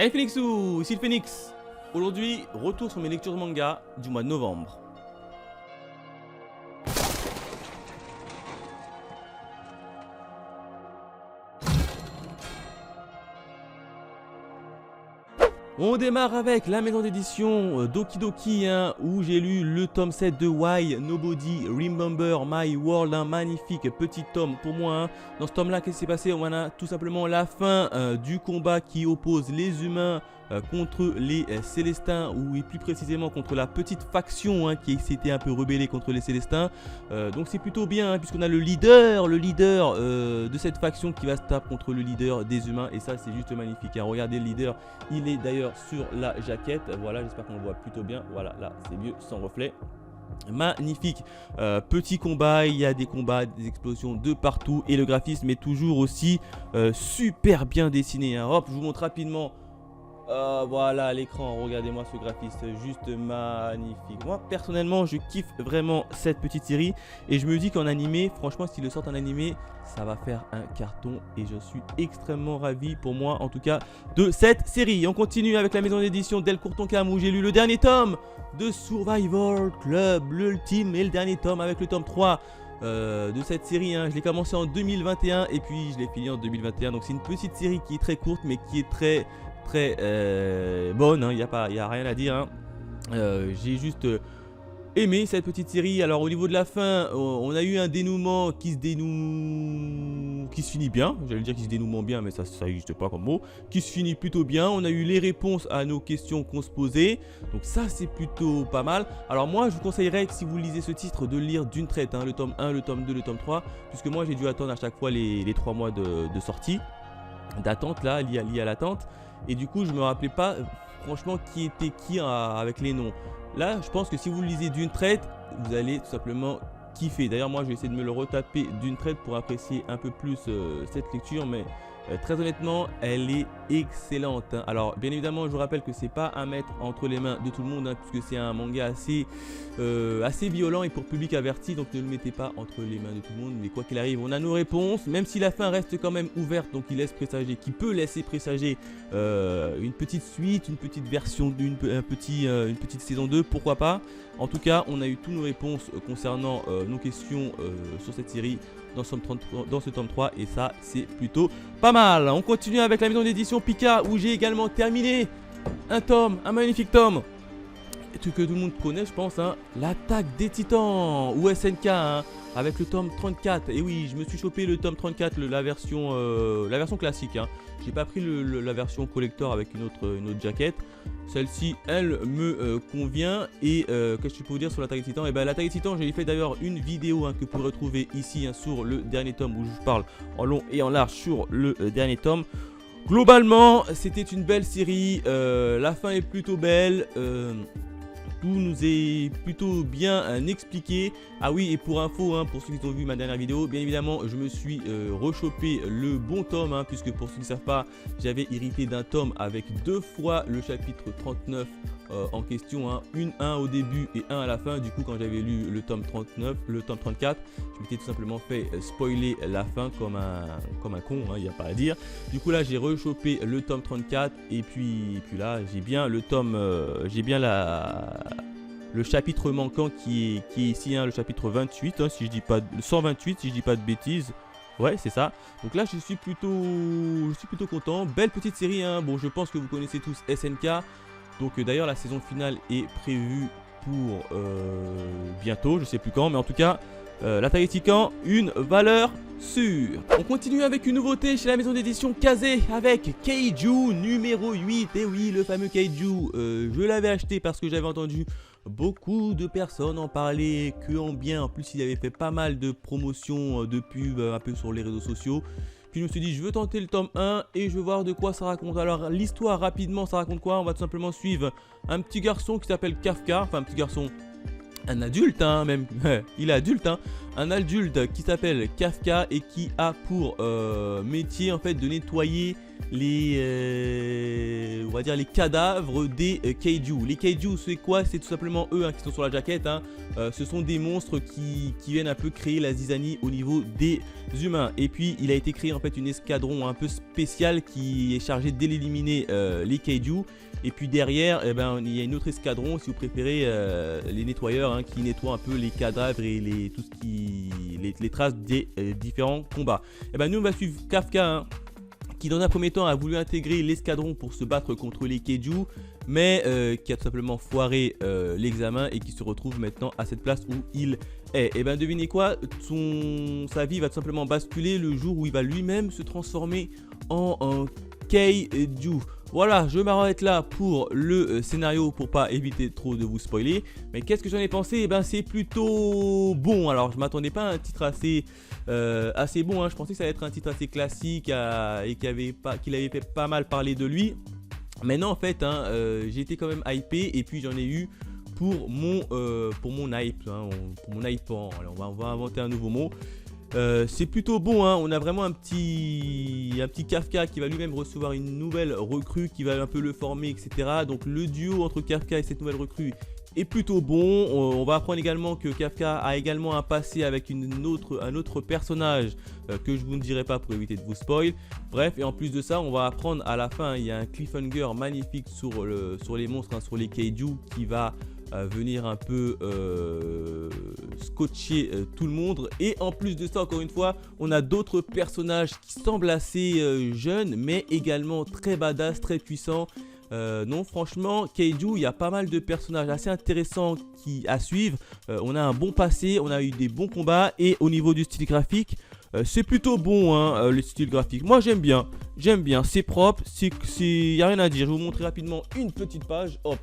Hey Phoenixou, ici le Phoenix. Aujourd'hui, retour sur mes lectures de manga du mois de novembre. On démarre avec la maison d'édition Doki Doki, où j'ai lu le tome 7 de Why Nobody Remember My World, un magnifique petit tome pour moi. Dans ce tome là, qu'est-ce qui s'est passé? On a tout simplement la fin du combat qui oppose les humains contre les Célestins, ou plus précisément contre la petite faction qui s'était un peu rebellée contre les Célestins. Donc c'est plutôt bien, puisqu'on a le leader de cette faction qui va se taper contre le leader des humains, et ça c'est juste magnifique. Regardez le leader, il est d'ailleurs sur la jaquette, voilà, j'espère qu'on le voit plutôt bien, voilà, là c'est mieux sans reflet. Magnifique petit combat, il y a des combats, des explosions de partout, et le graphisme est toujours aussi super bien dessiné. Hop, je vous montre rapidement. Voilà à l'écran, regardez-moi ce graphisme, juste magnifique. Moi personnellement je kiffe vraiment cette petite série, et je me dis qu'en animé, franchement s'ils le sortent en animé, ça va faire un carton, et je suis extrêmement ravi, pour moi en tout cas, de cette série. On continue avec la maison d'édition Delcourt Tonkam, où j'ai lu le dernier tome de Survivor Club, l'ultime et le dernier tome avec le tome 3 de cette série. Je l'ai commencé en 2021 et puis je l'ai fini en 2021, donc c'est une petite série qui est très courte mais qui est très bonne, il n'y a rien à dire. J'ai juste aimé cette petite série. Alors au niveau de la fin, on a eu un dénouement qui se finit bien. J'allais dire qui se dénoue bien, mais ça n'existe pas comme mot. Qui se finit plutôt bien. On a eu les réponses à nos questions qu'on se posait, donc ça c'est plutôt pas mal. Alors moi je vous conseillerais que si vous lisez ce titre de le lire d'une traite, le tome 1, le tome 2, le tome 3, puisque moi j'ai dû attendre à chaque fois les 3 mois de sortie, d'attente là, lié à l'attente. Et du coup je me rappelais pas franchement qui était qui avec les noms. Là je pense que si vous le lisez d'une traite, vous allez tout simplement kiffer. D'ailleurs moi je vais essayer de me le retaper d'une traite pour apprécier un peu plus cette lecture, mais très honnêtement elle est excellente. Alors bien évidemment je vous rappelle que c'est pas à mettre entre les mains de tout le monde, puisque c'est un manga assez violent et pour public averti, donc ne le mettez pas entre les mains de tout le monde. Mais quoi qu'il arrive, on a nos réponses, même si la fin reste quand même ouverte, donc il laisse présager, qui peut laisser présager une petite suite, une petite version une petite saison 2, pourquoi pas. En tout cas on a eu toutes nos réponses concernant nos questions sur cette série dans ce tome 3, et ça c'est plutôt pas mal. On continue avec la maison d'édition Pika, où j'ai également terminé un magnifique tome que tout le monde connaît je pense, l'attaque des titans, ou SNK, avec le tome 34. Et oui, je me suis chopé le tome 34, la version classique. J'ai pas pris la version collector avec une autre jaquette. Celle-ci, elle me convient. Et qu'est-ce que je peux vous dire sur l'attaque des titans? Et ben l'attaque des titans, j'ai fait d'ailleurs une vidéo que vous pouvez retrouver ici sur le dernier tome, où je parle en long et en large sur le dernier tome. Globalement, c'était une belle série. La fin est plutôt belle. Tout nous est plutôt bien expliqué. Ah oui, et pour info, pour ceux qui ont vu ma dernière vidéo, bien évidemment je me suis rechopé le bon tome, puisque pour ceux qui ne savent pas, j'avais hérité d'un tome avec 2 fois le chapitre 39 en question, un au début et un à la fin. Du coup quand j'avais lu le tome 34, je m'étais tout simplement fait spoiler la fin comme un con, il n'y a pas à dire. Du coup là j'ai rechopé le tome 34, et puis là j'ai bien le tome, le chapitre manquant qui est ici, le chapitre 28, si je dis pas 128 si je dis pas de bêtises. Ouais, c'est ça. Donc là je suis plutôt content. Belle petite série, Bon, je pense que vous connaissez tous SNK. Donc d'ailleurs la saison finale est prévue pour bientôt, je sais plus quand, mais en tout cas l'attaque des titans, une valeur sûre. On continue avec une nouveauté chez la maison d'édition Kazé, avec Kaiju numéro 8. Et oui, le fameux Kaiju, je l'avais acheté parce que j'avais entendu beaucoup de personnes en parler que en bien. En plus il avait fait pas mal de promotions, de pubs un peu sur les réseaux sociaux. Puis je me suis dit je veux tenter le tome 1 et je veux voir de quoi ça raconte. Alors l'histoire rapidement, ça raconte quoi? On va tout simplement suivre un petit garçon qui s'appelle Kafka, enfin un petit garçon, un adulte même, il est adulte, un adulte qui s'appelle Kafka et qui a pour métier en fait de nettoyer les on va dire les cadavres des kaiju. Les kaiju, c'est quoi? C'est tout simplement eux qui sont sur la jaquette. Ce sont des monstres qui viennent un peu créer la zizanie au niveau des humains. Et puis il a été créé en fait une escadron un peu spéciale qui est chargée d'éliminer les kaiju. Et puis derrière, eh ben, il y a une autre escadron, si vous préférez, les nettoyeurs, qui nettoient un peu les cadavres et les traces des différents combats. Et ben, nous, on va suivre Kafka, qui dans un premier temps a voulu intégrer l'escadron pour se battre contre les kaiju, mais qui a tout simplement foiré l'examen et qui se retrouve maintenant à cette place où il est. Et ben, devinez quoi, sa vie va tout simplement basculer le jour où il va lui-même se transformer en kaiju. Voilà, je m'arrête là pour le scénario pour pas éviter trop de vous spoiler. Mais qu'est-ce que j'en ai pensé? Eh ben, c'est plutôt bon. Alors, je m'attendais pas à un titre assez bon. Je pensais que ça allait être un titre assez classique et qu'il avait fait pas mal parler de lui. Mais non, en fait, j'ai été quand même hypé et puis j'en ai eu pour mon hype. Pour mon hypant. Alors, on va inventer un nouveau mot. C'est plutôt bon, on a vraiment un petit Kafka qui va lui-même recevoir une nouvelle recrue qui va un peu le former, etc. Donc le duo entre Kafka et cette nouvelle recrue est plutôt bon. On va apprendre également que Kafka a également un passé avec un autre personnage que je vous ne dirai pas pour éviter de vous spoil. Bref, et en plus de ça, on va apprendre à la fin, il y a un cliffhanger magnifique sur les monstres, sur les kaiju qui va venir un peu scotcher tout le monde. Et en plus de ça, encore une fois, on a d'autres personnages qui semblent assez jeunes mais également très badass, très puissants. Non, franchement, kaiju, il y a pas mal de personnages assez intéressants à suivre. On a un bon passé, on a eu des bons combats et au niveau du style graphique, c'est plutôt bon, le style graphique. Moi, j'aime bien, c'est propre, il n'y a rien à dire. Je vais vous montrer rapidement une petite page, hop.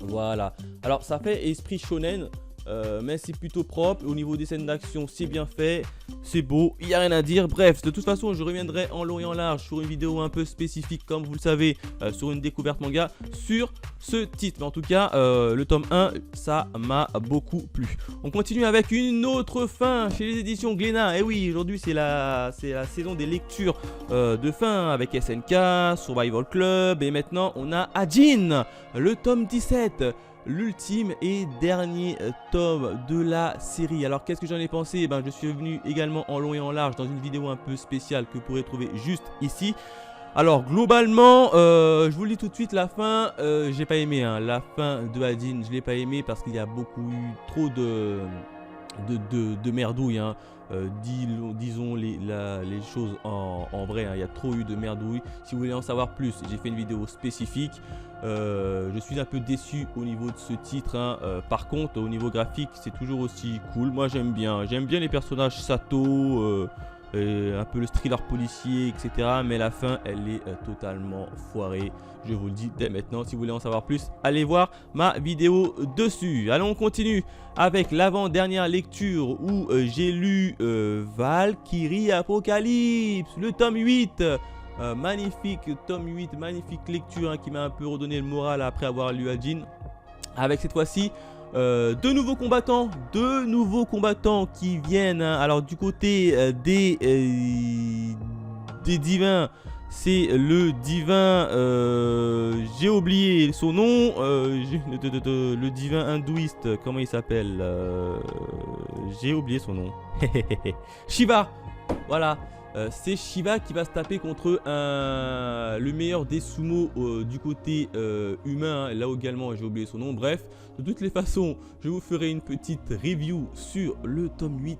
Voilà, alors ça fait esprit shonen, mais c'est plutôt propre. Au niveau des scènes d'action, c'est bien fait, c'est beau, il n'y a rien à dire. Bref, de toute façon, je reviendrai en long et en large sur une vidéo un peu spécifique, comme vous le savez, sur une découverte manga, sur ce titre. Mais en tout cas, le tome 1, ça m'a beaucoup plu. On continue avec une autre fin chez les éditions Glénat. Et oui, aujourd'hui, c'est la saison des lectures de fin avec SNK, Survival Club. Et maintenant, on a Ajin, le tome 17. L'ultime et dernier tome de la série. Alors qu'est-ce que j'en ai pensé? Je suis venu également en long et en large dans une vidéo un peu spéciale que vous pourrez trouver juste ici. Alors globalement, je vous le dis tout de suite, la fin, j'ai pas aimé. La fin de Ajin, je l'ai pas aimé parce qu'il y a beaucoup eu trop de merdouilles. Disons les choses en vrai, il y a trop eu de merdouilles. Si vous voulez en savoir plus, j'ai fait une vidéo spécifique. Je suis un peu déçu au niveau de ce titre. Par contre, au niveau graphique, c'est toujours aussi cool. Moi, j'aime bien les personnages Sato, un peu le thriller policier, etc. Mais la fin, elle est totalement foirée. Je vous le dis dès maintenant. Si vous voulez en savoir plus, allez voir ma vidéo dessus. Allons, on continue avec l'avant-dernière lecture où j'ai lu Valkyrie Apocalypse, le tome 8. Magnifique tome 8, magnifique lecture qui m'a un peu redonné le moral après avoir lu Ajin. Avec cette fois-ci deux nouveaux combattants qui viennent. Alors du côté des divins, c'est le divin, j'ai oublié son nom, le divin hindouiste, comment il s'appelle, j'ai oublié son nom. Shiva, voilà. C'est Shiva qui va se taper contre le meilleur des sumo du côté humain. Là également, j'ai oublié son nom. Bref, de toutes les façons, je vous ferai une petite review sur le tome 8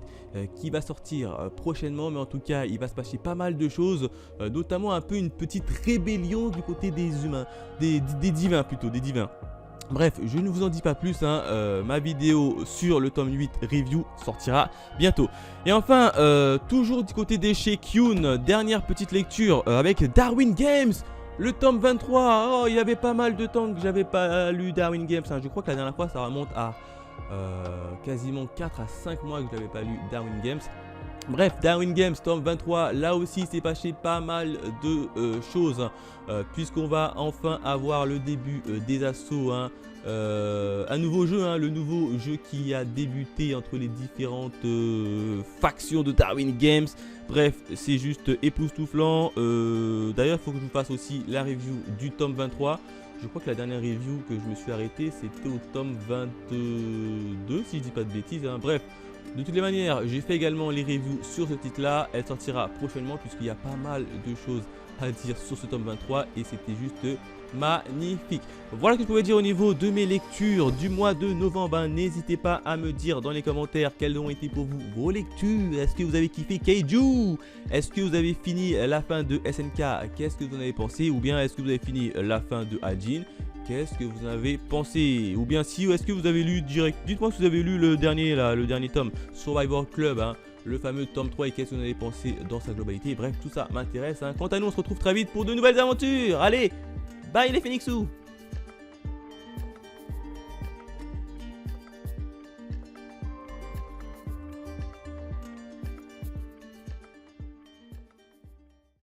qui va sortir prochainement. Mais en tout cas, il va se passer pas mal de choses, notamment un peu une petite rébellion du côté des humains, des divins plutôt, des divins. Bref, je ne vous en dis pas plus, ma vidéo sur le tome 8 review sortira bientôt. Et enfin, toujours du côté des chez Kyun, dernière petite lecture avec Darwin Games, le tome 23. Oh, il y avait pas mal de temps que j'avais pas lu Darwin Games. Je crois que la dernière fois, ça remonte à quasiment 4 à 5 mois que je n'avais pas lu Darwin Games. Bref, Darwin Games, tome 23, là aussi c'est passé pas mal de choses, hein, puisqu'on va enfin avoir le début des assauts, hein, un nouveau jeu, hein, le nouveau jeu qui a débuté entre les différentes factions de Darwin Games. Bref, c'est juste époustouflant. D'ailleurs, il faut que je vous fasse aussi la review du tome 23. Je crois que la dernière review que je me suis arrêté, c'était au tome 22, si je dis pas de bêtises, hein. Bref. De toutes les manières, j'ai fait également les reviews sur ce titre-là. Elle sortira prochainement puisqu'il y a pas mal de choses à dire sur ce tome 23 et c'était juste magnifique. Voilà ce que je pouvais dire au niveau de mes lectures du mois de novembre. N'hésitez pas à me dire dans les commentaires quelles ont été pour vous vos lectures. Est-ce que vous avez kiffé Kaiju? Est-ce que vous avez fini la fin de SNK? Qu'est-ce que vous en avez pensé? Ou bien est-ce que vous avez fini la fin de Hajin? Qu'est-ce que vous en avez pensé? Ou bien si, est-ce que vous avez lu direct? Dites-moi si vous avez lu le dernier là, le dernier tome, Survivor Club, hein, le fameux tome 3 et qu'est-ce que vous en avez pensé dans sa globalité. Bref, tout ça m'intéresse, hein. Quant à nous, on se retrouve très vite pour de nouvelles aventures. Allez, bye les Phoenixous!